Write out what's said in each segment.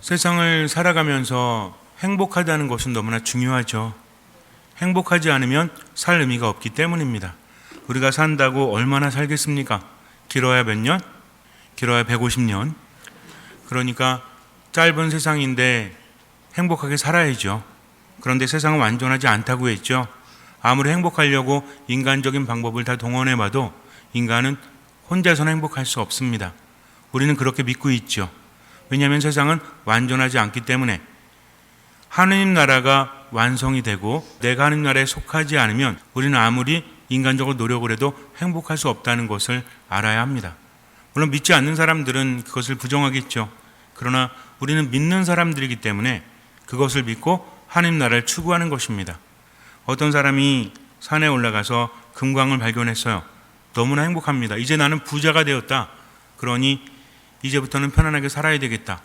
세상을 살아가면서 행복하다는 것은 너무나 중요하죠. 행복하지 않으면 살 의미가 없기 때문입니다. 우리가 산다고 얼마나 살겠습니까? 길어야 몇 년? 길어야 150년. 그러니까 짧은 세상인데 행복하게 살아야죠. 그런데 세상은 완전하지 않다고 했죠. 아무리 행복하려고 인간적인 방법을 다 동원해봐도 인간은 혼자서는 행복할 수 없습니다. 우리는 그렇게 믿고 있죠. 왜냐하면 세상은 완전하지 않기 때문에 하느님 나라가 완성이 되고 내가 하느님 나라에 속하지 않으면 우리는 아무리 인간적으로 노력을 해도 행복할 수 없다는 것을 알아야 합니다. 물론 믿지 않는 사람들은 그것을 부정하겠죠. 그러나 우리는 믿는 사람들이기 때문에 그것을 믿고 하느님 나라를 추구하는 것입니다. 어떤 사람이 산에 올라가서 금광을 발견했어요. 너무나 행복합니다. 이제 나는 부자가 되었다. 그러니 이제부터는 편안하게 살아야 되겠다.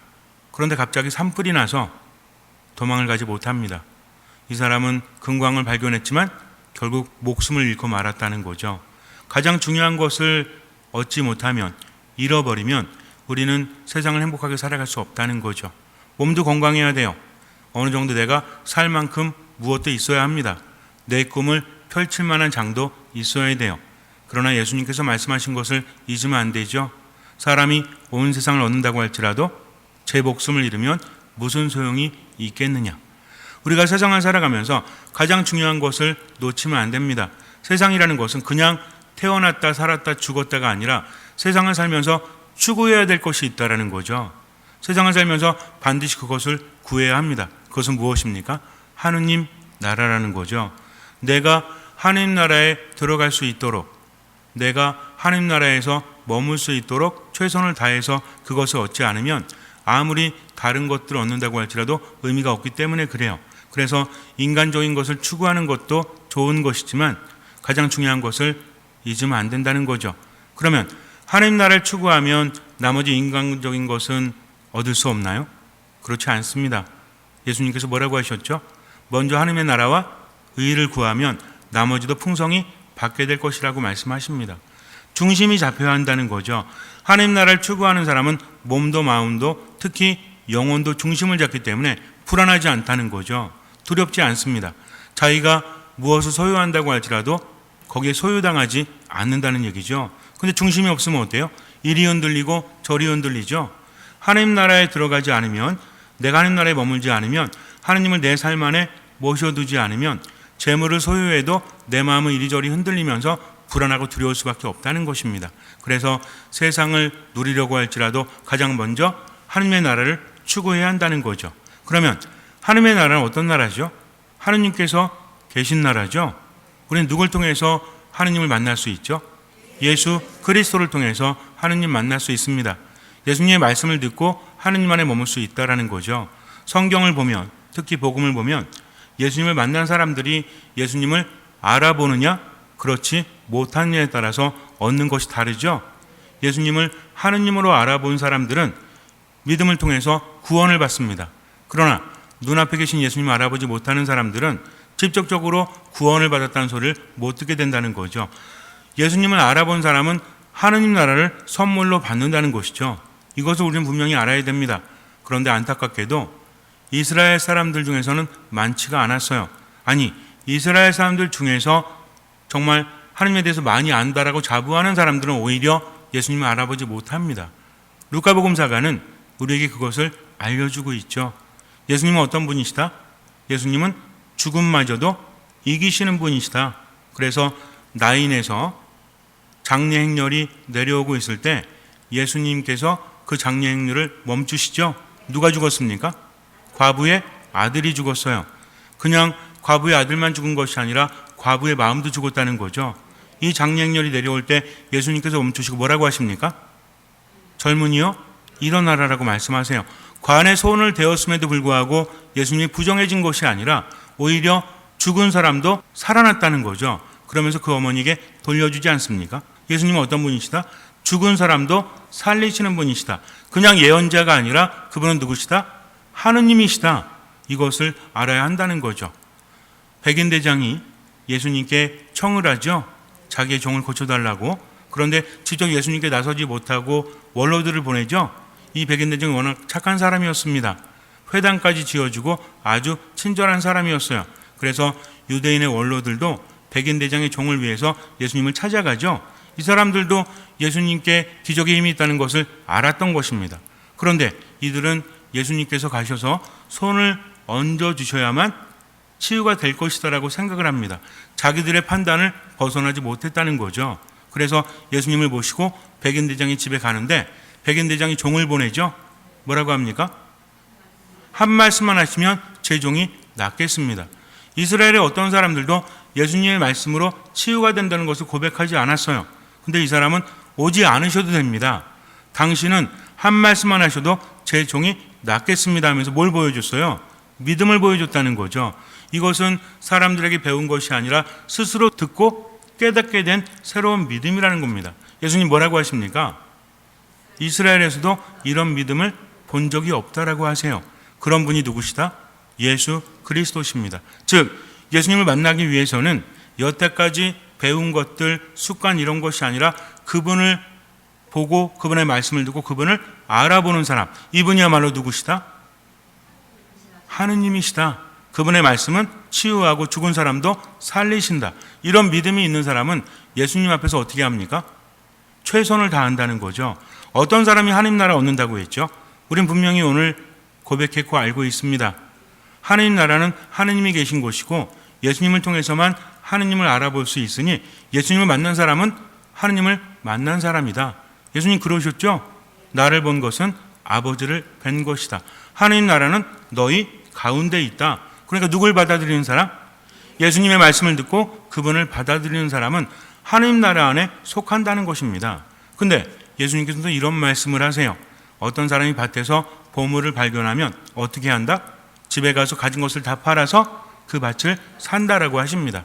그런데 갑자기 산불이 나서 도망을 가지 못합니다. 이 사람은 금광을 발견했지만 결국 목숨을 잃고 말았다는 거죠. 가장 중요한 것을 얻지 못하면, 잃어버리면 우리는 세상을 행복하게 살아갈 수 없다는 거죠. 몸도 건강해야 돼요. 어느 정도 내가 살 만큼 무엇도 있어야 합니다. 내 꿈을 펼칠 만한 장도 있어야 돼요. 그러나 예수님께서 말씀하신 것을 잊으면 안 되죠. 사람이 온 세상을 얻는다고 할지라도 제 목숨을 잃으면 무슨 소용이 있겠느냐. 우리가 세상을 살아가면서 가장 중요한 것을 놓치면 안 됩니다. 세상이라는 것은 그냥 태어났다 살았다 죽었다가 아니라 세상을 살면서 추구해야 될 것이 있다는 거죠. 세상을 살면서 반드시 그것을 구해야 합니다. 그것은 무엇입니까? 하느님 나라라는 거죠. 내가 하느님 나라에 들어갈 수 있도록, 내가 하느님 나라에서 머물 수 있도록 최선을 다해서 그것을 얻지 않으면 아무리 다른 것들을 얻는다고 할지라도 의미가 없기 때문에 그래요. 그래서 인간적인 것을 추구하는 것도 좋은 것이지만 가장 중요한 것을 잊으면 안 된다는 거죠. 그러면 하느님 나라를 추구하면 나머지 인간적인 것은 얻을 수 없나요? 그렇지 않습니다. 예수님께서 뭐라고 하셨죠? 먼저 하느님의 나라와 의를 구하면 나머지도 풍성히 받게 될 것이라고 말씀하십니다. 중심이 잡혀야 한다는 거죠. 하느님 나라를 추구하는 사람은 몸도 마음도 특히 영혼도 중심을 잡기 때문에 불안하지 않다는 거죠. 두렵지 않습니다. 자기가 무엇을 소유한다고 할지라도 거기에 소유당하지 않는다는 얘기죠. 근데 중심이 없으면 어때요? 이리 흔들리고 저리 흔들리죠. 하느님 나라에 들어가지 않으면, 내가 하느님 나라에 머물지 않으면, 하느님을 내 삶 안에 모셔두지 않으면 재물을 소유해도 내 마음은 이리저리 흔들리면서 불안하고 두려울 수밖에 없다는 것입니다. 그래서 세상을 누리려고 할지라도 가장 먼저 하느님의 나라를 추구해야 한다는 거죠. 그러면 하느님의 나라는 어떤 나라죠? 하느님께서 계신 나라죠. 우리는 누굴 통해서 하느님을 만날 수 있죠? 예수 그리스도를 통해서 하느님 만날 수 있습니다. 예수님의 말씀을 듣고 하느님 안에 머물 수 있다는 거죠. 성경을 보면, 특히 복음을 보면 예수님을 만난 사람들이 예수님을 알아보느냐 그렇지 못하느냐에 따라서 얻는 것이 다르죠. 예수님을 하느님으로 알아본 사람들은 믿음을 통해서 구원을 받습니다. 그러나 눈앞에 계신 예수님을 알아보지 못하는 사람들은 직접적으로 구원을 받았다는 소리를 못 듣게 된다는 거죠. 예수님을 알아본 사람은 하느님 나라를 선물로 받는다는 것이죠. 이것을 우리는 분명히 알아야 됩니다. 그런데 안타깝게도 이스라엘 사람들 중에서는 많지가 않았어요. 아니, 이스라엘 사람들 중에서 정말 하느님에 대해서 많이 안다라고 자부하는 사람들은 오히려 예수님을 알아보지 못합니다. 루카복음사가는 우리에게 그것을 알려주고 있죠. 예수님은 어떤 분이시다? 예수님은 죽음마저도 이기시는 분이시다. 그래서 나인에서 장례 행렬이 내려오고 있을 때 예수님께서 그 장례 행렬을 멈추시죠. 누가 죽었습니까? 과부의 아들이 죽었어요. 그냥 과부의 아들만 죽은 것이 아니라 과부의 마음도 죽었다는 거죠. 이 장례 행렬이 내려올 때 예수님께서 멈추시고 뭐라고 하십니까? 젊은이여 일어나라라고 말씀하세요. 관에 손을 대었음에도 불구하고 예수님이 부정해진 것이 아니라 오히려 죽은 사람도 살아났다는 거죠. 그러면서 그 어머니에게 돌려주지 않습니까? 예수님은 어떤 분이시다? 죽은 사람도 살리시는 분이시다. 그냥 예언자가 아니라 그분은 누구시다? 하느님이시다. 이것을 알아야 한다는 거죠. 백인대장이 예수님께 청을 하죠. 자기의 종을 고쳐달라고. 그런데 직접 예수님께 나서지 못하고 원로들을 보내죠. 이 백인 대장이 워낙 착한 사람이었습니다. 회당까지 지어주고 아주 친절한 사람이었어요. 그래서 유대인의 원로들도 백인 대장의 종을 위해서 예수님을 찾아가죠. 이 사람들도 예수님께 기적의 힘이 있다는 것을 알았던 것입니다. 그런데 이들은 예수님께서 가셔서 손을 얹어주셔야만 치유가 될 것이다라고 생각을 합니다. 자기들의 판단을 벗어나지 못했다는 거죠. 그래서 예수님을 모시고 백인 대장의 집에 가는데 백인 대장이 종을 보내죠. 뭐라고 합니까? 한 말씀만 하시면 제 종이 낫겠습니다. 이스라엘의 어떤 사람들도 예수님의 말씀으로 치유가 된다는 것을 고백하지 않았어요. 근데 이 사람은 오지 않으셔도 됩니다. 당신은 한 말씀만 하셔도 제 종이 낫겠습니다 하면서 뭘 보여줬어요? 믿음을 보여줬다는 거죠. 이것은 사람들에게 배운 것이 아니라 스스로 듣고 깨닫게 된 새로운 믿음이라는 겁니다. 예수님 뭐라고 하십니까? 이스라엘에서도 이런 믿음을 본 적이 없다라고 하세요. 그런 분이 누구시다? 예수 그리스도십니다. 즉 예수님을 만나기 위해서는 여태까지 배운 것들, 습관 이런 것이 아니라 그분을 보고 그분의 말씀을 듣고 그분을 알아보는 사람, 이분이야말로 누구시다? 하느님이시다. 그분의 말씀은 치유하고 죽은 사람도 살리신다. 이런 믿음이 있는 사람은 예수님 앞에서 어떻게 합니까? 최선을 다한다는 거죠. 어떤 사람이 하나님 나라 얻는다고 했죠? 우린 분명히 오늘 고백했고 알고 있습니다. 하나님 나라는 하느님이 계신 곳이고 예수님을 통해서만 하느님을 알아볼 수 있으니 예수님을 만난 사람은 하느님을 만난 사람이다. 예수님 그러셨죠? 나를 본 것은 아버지를 뵌 것이다. 하느님 나라는 너희 가운데 있다. 그러니까 누굴 받아들이는 사람? 예수님의 말씀을 듣고 그분을 받아들이는 사람은 하느님 나라 안에 속한다는 것입니다. 근데 예수님께서도 이런 말씀을 하세요. 어떤 사람이 밭에서 보물을 발견하면 어떻게 한다? 집에 가서 가진 것을 다 팔아서 그 밭을 산다라고 하십니다.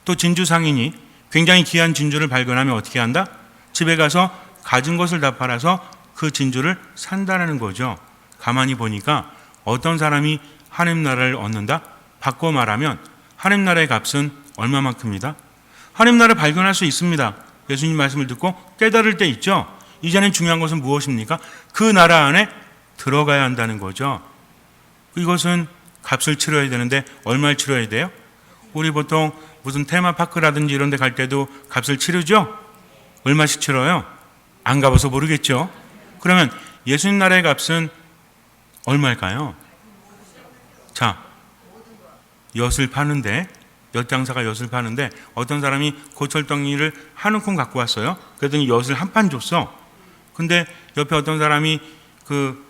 또 진주 상인이 굉장히 귀한 진주를 발견하면 어떻게 한다? 집에 가서 가진 것을 다 팔아서 그 진주를 산다라는 거죠. 가만히 보니까 어떤 사람이 하나님 나라를 얻는다? 바꿔 말하면 하나님 나라의 값은 얼마만큼이다? 하나님 나라를 발견할 수 있습니다. 예수님 말씀을 듣고 깨달을 때 있죠. 이제는 중요한 것은 무엇입니까? 그 나라 안에 들어가야 한다는 거죠. 이것은 값을 치러야 되는데 얼마를 치러야 돼요? 우리 보통 무슨 테마파크라든지 이런 데 갈 때도 값을 치르죠? 얼마씩 치러요? 안 가봐서 모르겠죠? 그러면 예수님 나라의 값은 얼마일까요? 자, 엿을 파는데, 엿장사가 엿을 파는데 어떤 사람이 고철덩이를 한 움큼 갖고 왔어요. 그랬더니 엿을 한 판 줬어. 근데 옆에 어떤 사람이 그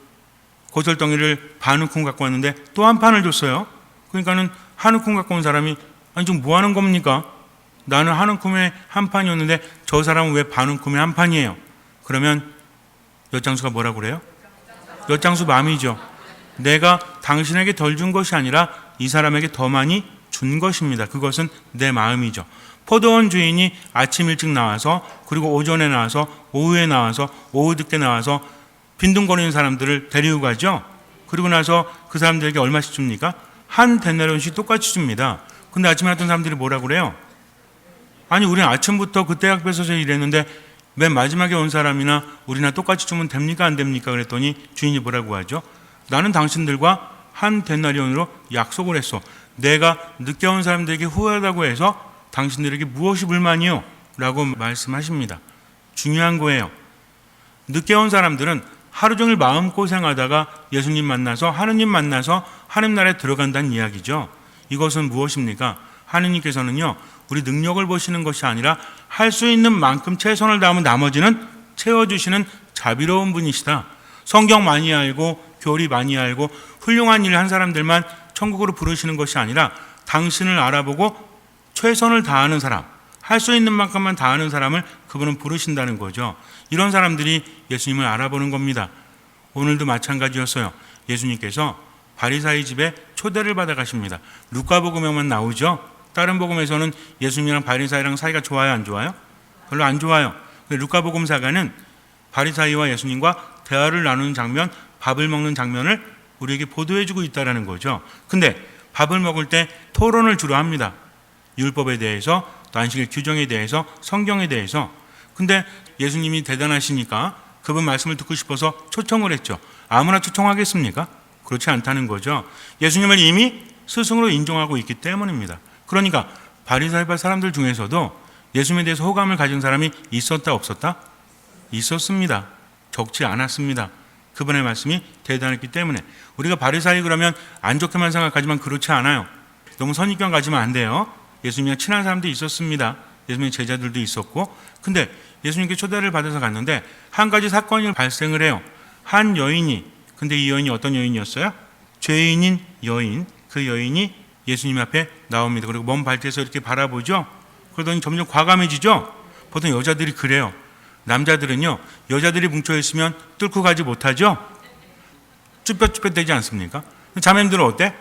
고철덩이를 반 움큼 갖고 왔는데 또 한 판을 줬어요. 그러니까는 한 움큼 갖고 온 사람이 아니 좀 뭐 하는 겁니까? 나는 한 움큼에 한 판이었는데 저 사람은 왜 반 움큼에 한 판이에요? 그러면 엿장수가 뭐라고 그래요? 엿장수 마음이죠. 내가 당신에게 덜 준 것이 아니라 이 사람에게 더 많이 준 것입니다. 그것은 내 마음이죠. 포도원 주인이 아침 일찍 나와서 그리고 오전에 나와서 오후에 나와서 오후 늦게 나와서 빈둥거리는 사람들을 데리고 가죠. 그리고 나서 그 사람들에게 얼마씩 줍니까? 한 데나리온씩 똑같이 줍니다. 근데 아침에 왔던 사람들이 뭐라고 그래요? 아니 우리는 아침부터 그 떼약 뺏어서 일했는데 맨 마지막에 온 사람이나 우리나 똑같이 주면 됩니까 안 됩니까? 그랬더니 주인이 뭐라고 하죠? 나는 당신들과 한 데나리온으로 약속을 했어. 내가 늦게 온 사람들에게 후회하다고 해서 당신들에게 무엇이 불만이요? 라고 말씀하십니다. 중요한 거예요. 늦게 온 사람들은 하루 종일 마음고생하다가 예수님 만나서 하느님 만나서 하느님 나라에 들어간다는 이야기죠. 이것은 무엇입니까? 하느님께서는요 우리 능력을 보시는 것이 아니라 할 수 있는 만큼 최선을 다하면 나머지는 채워주시는 자비로운 분이시다. 성경 많이 알고 교리 많이 알고 훌륭한 일을 한 사람들만 천국으로 부르시는 것이 아니라 당신을 알아보고 최선을 다하는 사람, 할 수 있는 만큼만 다하는 사람을 그분은 부르신다는 거죠. 이런 사람들이 예수님을 알아보는 겁니다. 오늘도 마찬가지였어요. 예수님께서 바리사의 집에 초대를 받아 가십니다. 루카복음에만 나오죠. 다른 복음에서는 예수님이랑 바리사이랑 사이가 좋아요 안 좋아요? 별로 안 좋아요. 루카복음사가는 바리사이와 예수님과 대화를 나누는 장면, 밥을 먹는 장면을 우리에게 보도해주고 있다는 거죠. 근데 밥을 먹을 때 토론을 주로 합니다. 율법에 대해서, 또 안식일 규정에 대해서, 성경에 대해서. 근데 예수님이 대단하시니까 그분 말씀을 듣고 싶어서 초청을 했죠. 아무나 초청하겠습니까? 그렇지 않다는 거죠. 예수님을 이미 스승으로 인정하고 있기 때문입니다. 그러니까 바리사이파 사람들 중에서도 예수님에 대해서 호감을 가진 사람이 있었다 없었다? 있었습니다. 적지 않았습니다. 그분의 말씀이 대단했기 때문에. 우리가 바리사이 그러면 안 좋게만 생각하지만 그렇지 않아요. 너무 선입견 가지면 안 돼요. 예수님이랑 친한 사람도 있었습니다. 예수님의 제자들도 있었고. 근데 예수님께 초대를 받아서 갔는데 한 가지 사건이 발생을 해요. 한 여인이, 근데 이 여인이 어떤 여인이었어요? 죄인인 여인. 그 여인이 예수님 앞에 나옵니다. 그리고 먼 발대에서 이렇게 바라보죠. 그러더니 점점 과감해지죠. 보통 여자들이 그래요. 남자들은요, 여자들이 뭉쳐있으면 뚫고 가지 못하죠. 쭈뼛쭈뼛 되지 않습니까? 자매님들은 어때?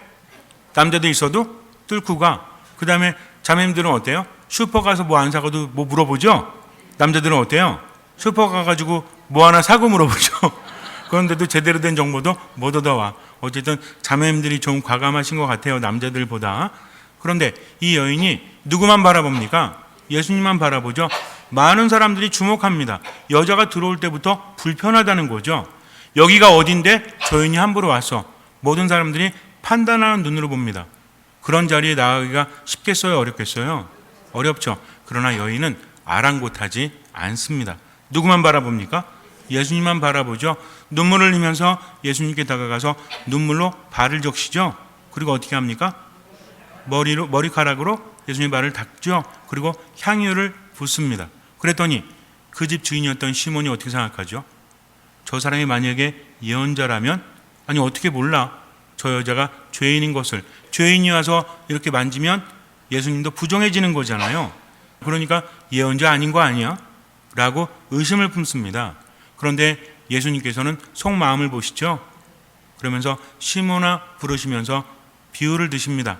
남자도 있어도 뚫고 가. 그 다음에 자매님들은 어때요? 슈퍼 가서 뭐 안 사고도 뭐 물어보죠. 남자들은 어때요? 슈퍼 가가지고 뭐 하나 사고 물어보죠. 그런데도 제대로 된 정보도 못 얻어와. 어쨌든 자매님들이 좀 과감하신 것 같아요, 남자들보다. 그런데 이 여인이 누구만 바라봅니까? 예수님만 바라보죠. 많은 사람들이 주목합니다. 여자가 들어올 때부터 불편하다는 거죠. 여기가 어딘데 저 여인이 함부로 와서. 모든 사람들이 판단하는 눈으로 봅니다. 그런 자리에 나가기가 쉽겠어요, 어렵겠어요? 어렵죠. 그러나 여인은 아랑곳하지 않습니다. 누구만 바라봅니까? 예수님만 바라보죠. 눈물을 흘리면서 예수님께 다가가서 눈물로 발을 적시죠. 그리고 어떻게 합니까? 머리카락으로 예수님의 발을 닦죠. 그리고 향유를 붓습니다. 그랬더니 그 집 주인이었던 시몬이 어떻게 생각하죠? 저 사람이 만약에 예언자라면, 아니 어떻게 몰라? 저 여자가 죄인인 것을. 죄인이 와서 이렇게 만지면 예수님도 부정해지는 거잖아요. 그러니까 예언자 아닌 거 아니야? 라고 의심을 품습니다. 그런데 예수님께서는 속마음을 보시죠. 그러면서 시몬아 부르시면서 비유를 드십니다.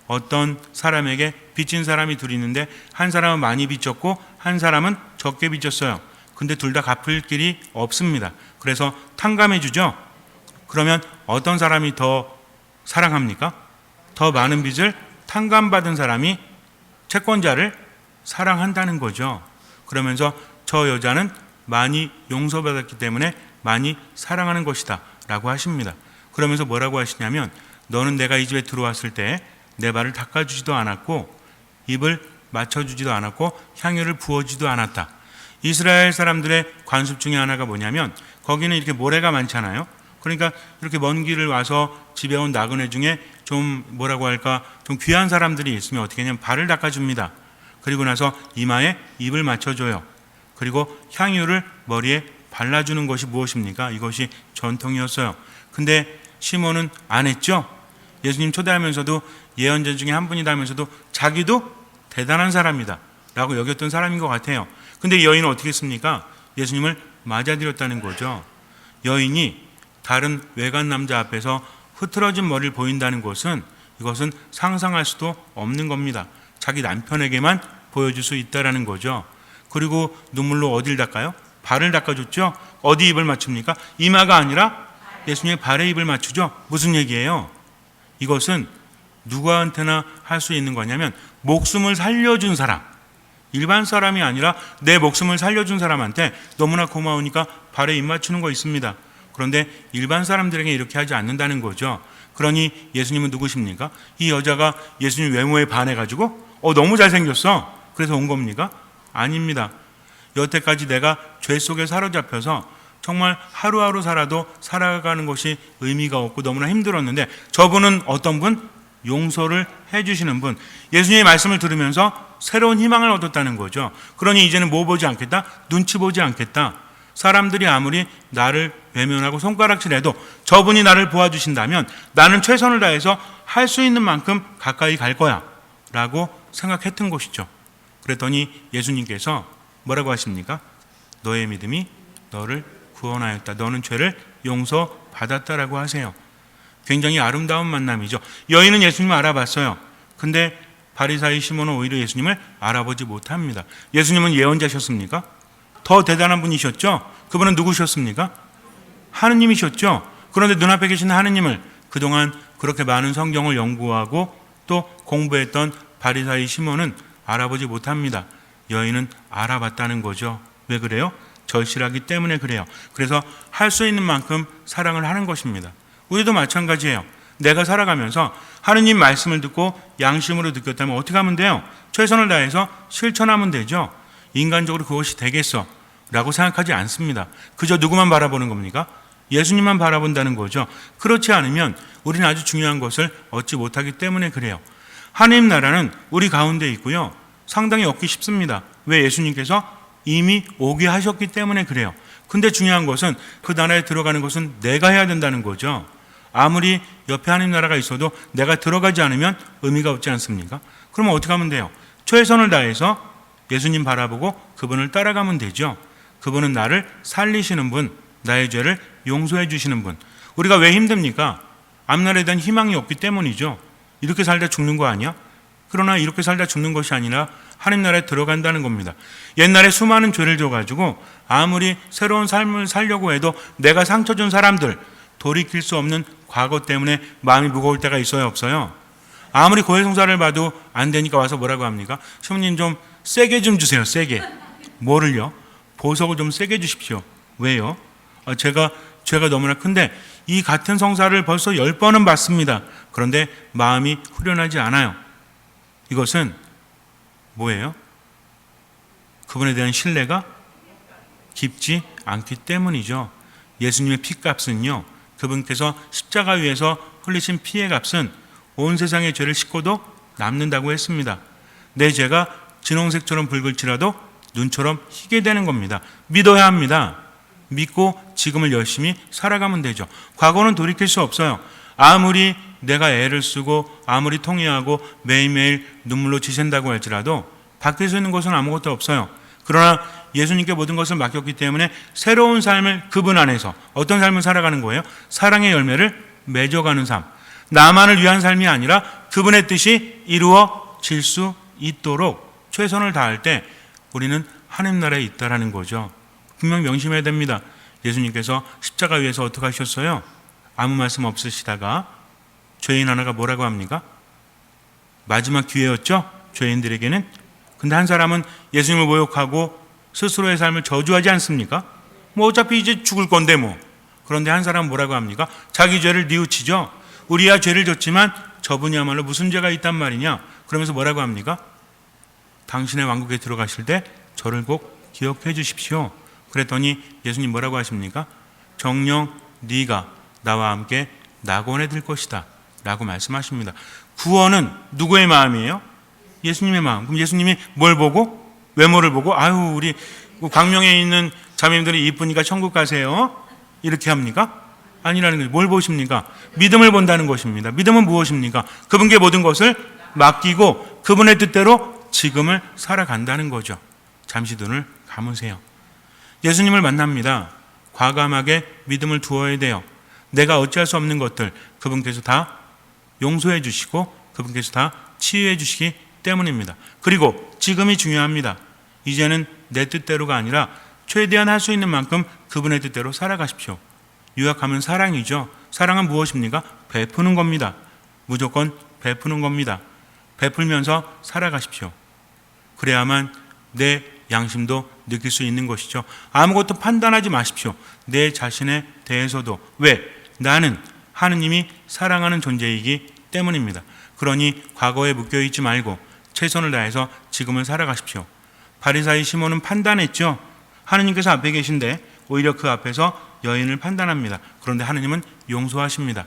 어떤 사람에게 빚진 사람이 둘이 있는데 한 사람은 많이 빚졌고 한 사람은 적게 빚졌어요. 근데 둘 다 갚을 길이 없습니다. 그래서 탕감해 주죠. 그러면 어떤 사람이 더 사랑합니까? 더 많은 빚을 탕감받은 사람이 채권자를 사랑한다는 거죠. 그러면서 저 여자는 많이 용서받았기 때문에 많이 사랑하는 것이다 라고 하십니다. 그러면서 뭐라고 하시냐면, 너는 내가 이 집에 들어왔을 때 내 발을 닦아주지도 않았고 입을 맞춰주지도 않았고 향유를 부어주지도 않았다. 이스라엘 사람들의 관습 중에 하나가 뭐냐면, 거기는 이렇게 모래가 많잖아요. 그러니까 이렇게 먼 길을 와서 집에 온 나그네 중에 좀 뭐라고 할까, 좀 귀한 사람들이 있으면 어떻게 하냐면 발을 닦아줍니다. 그리고 나서 이마에 입을 맞춰줘요. 그리고 향유를 머리에 발라주는 것이 무엇입니까? 이것이 전통이었어요. 근데 시몬은 안 했죠. 예수님 초대하면서도 예언자 중에 한 분이다면서도 자기도 대단한 사람이다 라고 여겼던 사람인 것 같아요. 근데 여인은 어떻게 했습니까? 예수님을 맞아들였다는 거죠. 여인이 다른 외간 남자 앞에서 흐트러진 머리를 보인다는 것은, 이것은 상상할 수도 없는 겁니다. 자기 남편에게만 보여줄 수 있다라는 거죠. 그리고 눈물로 어딜 닦아요? 발을 닦아줬죠. 어디 입을 맞춥니까? 이마가 아니라 예수님의 발에 입을 맞추죠. 무슨 얘기예요? 이것은 누구한테나 할 수 있는 거냐면, 목숨을 살려준 사람, 일반 사람이 아니라 내 목숨을 살려준 사람한테 너무나 고마우니까 발에 입 맞추는 거 있습니다. 그런데 일반 사람들에게 이렇게 하지 않는다는 거죠. 그러니 예수님은 누구십니까? 이 여자가 예수님 외모에 반해가지고 너무 잘생겼어 그래서 온 겁니까? 아닙니다. 여태까지 내가 죄 속에 사로잡혀서 정말 하루하루 살아도 살아가는 것이 의미가 없고 너무나 힘들었는데, 저분은 어떤 분? 용서를 해주시는 분. 예수님의 말씀을 들으면서 새로운 희망을 얻었다는 거죠. 그러니 이제는 뭐 보지 않겠다? 눈치 보지 않겠다. 사람들이 아무리 나를 외면하고 손가락질해도 저분이 나를 도와주신다면 나는 최선을 다해서 할 수 있는 만큼 가까이 갈 거야 라고 생각했던 것이죠. 그랬더니 예수님께서 뭐라고 하십니까? 너의 믿음이 너를 구원하였다. 너는 죄를 용서받았다라고 하세요. 굉장히 아름다운 만남이죠. 여인은 예수님을 알아봤어요. 근데 바리사이 시몬은 오히려 예수님을 알아보지 못합니다. 예수님은 예언자셨습니까? 더 대단한 분이셨죠? 그분은 누구셨습니까? 하느님이셨죠? 그런데 눈앞에 계신 하느님을 그동안 그렇게 많은 성경을 연구하고 또 공부했던 바리사이 시몬은 알아보지 못합니다. 여인은 알아봤다는 거죠. 왜 그래요? 절실하기 때문에 그래요. 그래서 할 수 있는 만큼 사랑을 하는 것입니다. 우리도 마찬가지예요. 내가 살아가면서 하느님 말씀을 듣고 양심으로 느꼈다면 어떻게 하면 돼요? 최선을 다해서 실천하면 되죠. 인간적으로 그것이 되겠어 라고 생각하지 않습니다. 그저 누구만 바라보는 겁니까? 예수님만 바라본다는 거죠. 그렇지 않으면 우리는 아주 중요한 것을 얻지 못하기 때문에 그래요. 하나님 나라는 우리 가운데 있고요. 상당히 얻기 쉽습니다. 왜? 예수님께서 이미 오게 하셨기 때문에 그래요. 근데 중요한 것은 그 나라에 들어가는 것은 내가 해야 된다는 거죠. 아무리 옆에 하나님 나라가 있어도 내가 들어가지 않으면 의미가 없지 않습니까? 그러면 어떻게 하면 돼요? 최선을 다해서 예수님 바라보고 그분을 따라가면 되죠. 그분은 나를 살리시는 분, 나의 죄를 용서해 주시는 분. 우리가 왜 힘듭니까? 앞날에 대한 희망이 없기 때문이죠. 이렇게 살다 죽는 거 아니야? 그러나 이렇게 살다 죽는 것이 아니라 하나님 나라에 들어간다는 겁니다. 옛날에 수많은 죄를 져가지고 아무리 새로운 삶을 살려고 해도 내가 상처 준 사람들, 돌이킬 수 없는 과거 때문에 마음이 무거울 때가 있어요, 없어요? 아무리 고해성사를 봐도 안 되니까 와서 뭐라고 합니까? 시모님 좀 세게 좀 주세요, 세게. 뭐를요? 보석을 좀 세게 주십시오. 왜요? 죄가 너무나 큰데 이 같은 성사를 벌써 10번은 받습니다. 그런데 마음이 후련하지 않아요. 이것은 뭐예요? 그분에 대한 신뢰가 깊지 않기 때문이죠. 예수님의 피값은요, 그분께서 십자가 위에서 흘리신 피의 값은 온 세상의 죄를 씻고도 남는다고 했습니다. 내 죄가 진홍색처럼 붉을지라도 눈처럼 희게 되는 겁니다. 믿어야 합니다. 믿고 지금을 열심히 살아가면 되죠. 과거는 돌이킬 수 없어요. 아무리 내가 애를 쓰고 아무리 통회하고 매일매일 눈물로 지샌다고 할지라도 바뀔 수 있는 것은 아무것도 없어요. 그러나 예수님께 모든 것을 맡겼기 때문에 새로운 삶을 그분 안에서 어떤 삶을 살아가는 거예요? 사랑의 열매를 맺어가는 삶. 나만을 위한 삶이 아니라 그분의 뜻이 이루어질 수 있도록 최선을 다할 때 우리는 하나님 나라에 있다라는 거죠. 분명 명심해야 됩니다. 예수님께서 십자가 위에서 어떻게 하셨어요? 아무 말씀 없으시다가 죄인 하나가 뭐라고 합니까? 마지막 기회였죠? 죄인들에게는. 근데 한 사람은 예수님을 모욕하고 스스로의 삶을 저주하지 않습니까? 뭐 어차피 이제 죽을 건데 뭐. 그런데 한 사람은 뭐라고 합니까? 자기 죄를 뉘우치죠. 우리야 죄를 졌지만 저분이야말로 무슨 죄가 있단 말이냐? 그러면서 뭐라고 합니까? 당신의 왕국에 들어가실 때 저를 꼭 기억해 주십시오. 그랬더니 예수님 뭐라고 하십니까? 정녕 네가 나와 함께 낙원에 들 것이다 라고 말씀하십니다. 구원은 누구의 마음이에요? 예수님의 마음. 그럼 예수님이 뭘 보고? 외모를 보고? 아유, 우리 광명에 있는 자매님들이 이쁘니까 천국 가세요 이렇게 합니까? 아니라는 거죠. 뭘 보십니까? 믿음을 본다는 것입니다. 믿음은 무엇입니까? 그분께 모든 것을 맡기고 그분의 뜻대로 지금을 살아간다는 거죠. 잠시 눈을 감으세요. 예수님을 만납니다. 과감하게 믿음을 두어야 돼요. 내가 어찌할 수 없는 것들 그분께서 다 용서해 주시고 그분께서 다 치유해 주시기 때문입니다. 그리고 지금이 중요합니다. 이제는 내 뜻대로가 아니라 최대한 할 수 있는 만큼 그분의 뜻대로 살아가십시오. 요약하면 사랑이죠. 사랑은 무엇입니까? 베푸는 겁니다. 무조건 베푸는 겁니다. 베풀면서 살아가십시오. 그래야만 내 양심도 느낄 수 있는 것이죠. 아무것도 판단하지 마십시오. 내 자신에 대해서도. 왜? 나는 하느님이 사랑하는 존재이기 때문입니다. 그러니 과거에 묶여있지 말고 최선을 다해서 지금을 살아가십시오. 바리사이 시몬은 판단했죠. 하느님께서 앞에 계신데 오히려 그 앞에서 여인을 판단합니다. 그런데 하느님은 용서하십니다.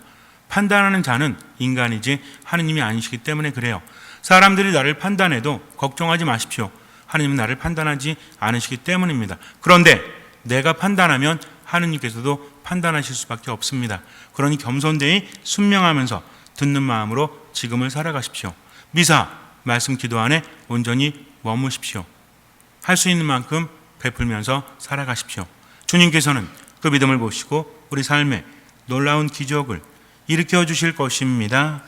판단하는 자는 인간이지 하느님이 아니시기 때문에 그래요. 사람들이 나를 판단해도 걱정하지 마십시오. 하느님은 나를 판단하지 않으시기 때문입니다. 그런데 내가 판단하면 하느님께서도 판단하실 수밖에 없습니다. 그러니 겸손되이 순명하면서 듣는 마음으로 지금을 살아가십시오. 미사, 말씀, 기도 안에 온전히 머무십시오. 할 수 있는 만큼 베풀면서 살아가십시오. 주님께서는 그 믿음을 보시고 우리 삶에 놀라운 기적을 일으켜 주실 것입니다.